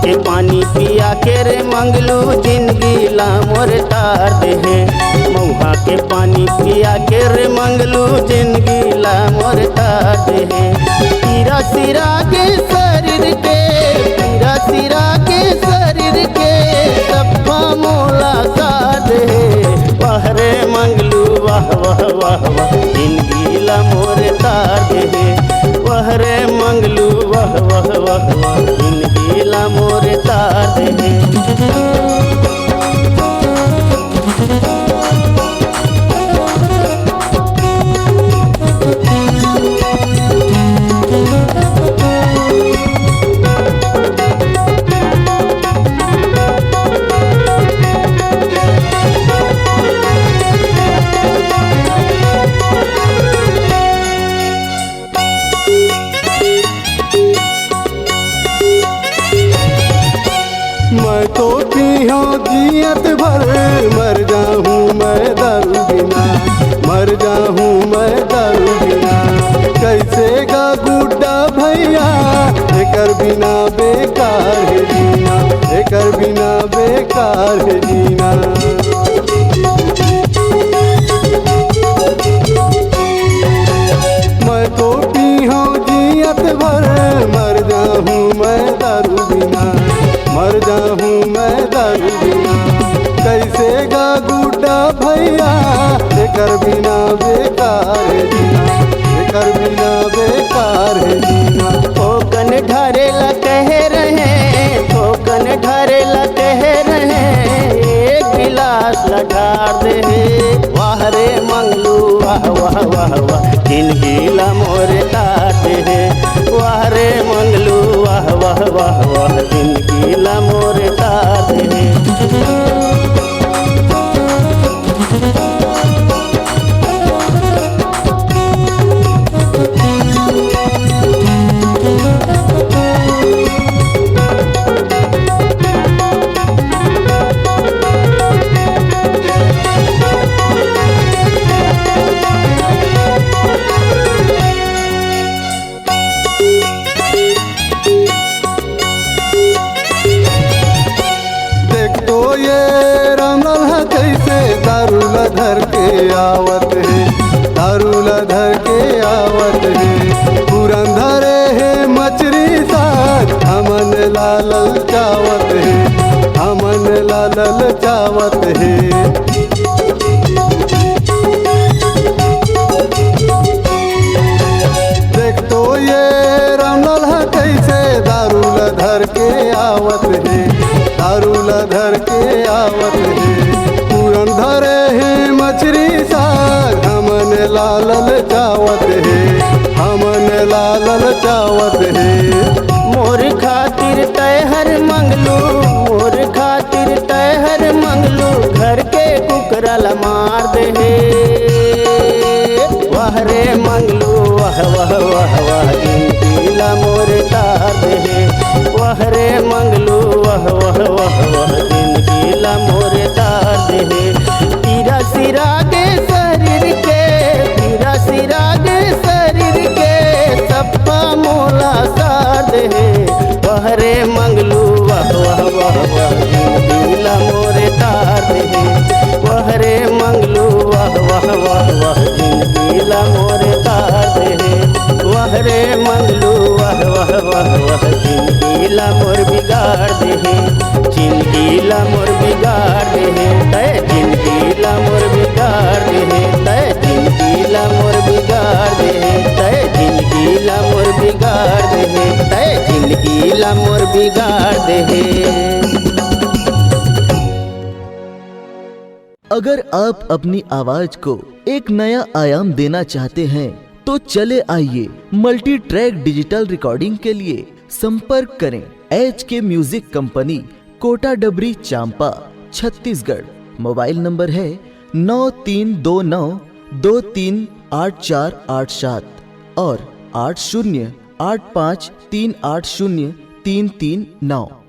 के पानी पिया के रे मंगलू जिंदगी ला मोर तार दे। मऊहा के पानी पिया के रे मंगलू जिंदगी ला मोर तार दे। पीरा सिरा के शरीर के, पीरा सिरा के शरीर के सफा मोला सार दे। वाह रे मंगलू वाह वाह वाह वाह जिंदगी ला मोर तार दे। वाह रे मंगलू वाह वाह वाह वाह जिंदगी ला मोर तार दे। मैं तो पीहो जियत भर मर जाहूँ मैं दारू बिना, मर जाहूँ मैं दारू बिना। कैसे गा गुड्डा भैया एकर बिना बेकार है जीना, एकर बिना बेकार है जीना। मैं तो पीहो जियत भर मर जाहूँ मैं दारू बिना, मर जाहूँ मैं दारू बिना। कैसे गा गुड्डा भैया एकर बिना बेकार है जीना, एकर बिना बेकार है जीना। ठोकन ढारेला कह रहे, ठोकन ढारेला कह रहे एक गिलास लठार दे। वाह रे मंगलू वाह वाह वाह वाह जिंदगी ला मोर तार दे। वाह रे मंगलू वाह वाह वाह वाह जिंदगी ला मोर तार दे। देख तो ये रमल है कैसे दारू ला धर के आवत है, दारू ला धर के आवत है। पुरन धरे है मछरी साथ हमन लाल चावत है, हमन लाल चावत है। देख तो ये रमल है कैसे दारू ला धर के आवत है, दारू ला धर के आवत है। पूरन धरे है मछरी साग हमन लाल चावत है, हमन लाल चावत है। मोर खातिर तय हर मंगलू, मोर खातिर तय हर मंगलू घर के कुकरा ला मार दे। वाह रे मंगलू वाह वाह वाह वाह जिंदगी ला मोर तार दे। वाह रे मंगलू वाह वाह वाह वाह जिंदगी ला मोर तार दे। पीरा सिरा के शरीर के, पीरा सिरा के शरीर के सप्पा मोला सार दे। वाह रे मंगलू वाह वाह वाह वाह जिंदगी ला मोर तार दे। वाह रे मंगलू वाह वाह वाह वाह जिंदगी ला मोर तार दे। वाह रे मंगलू वाह वाह वाह वाह जिंदगी ला मोर बिगाड़ दे। जिंदगी ला मोर बिगाड़ दे, तय जिंदगी ला मोर बिगाड़ दे, तय जिंदगी ला मोर बिगाड़ दे, तय जिंदगी ला मोर बिगाड़ दे, तय जिंदगी ला मोर बिगाड़ दे। अगर आप अपनी आवाज को एक नया आयाम देना चाहते हैं तो चले आइए मल्टी ट्रैक डिजिटल रिकॉर्डिंग के लिए संपर्क करें HK म्यूजिक कंपनी, कोटा डबरी, चांपा, छत्तीसगढ़। मोबाइल नंबर है 9329238487 और 8085380339।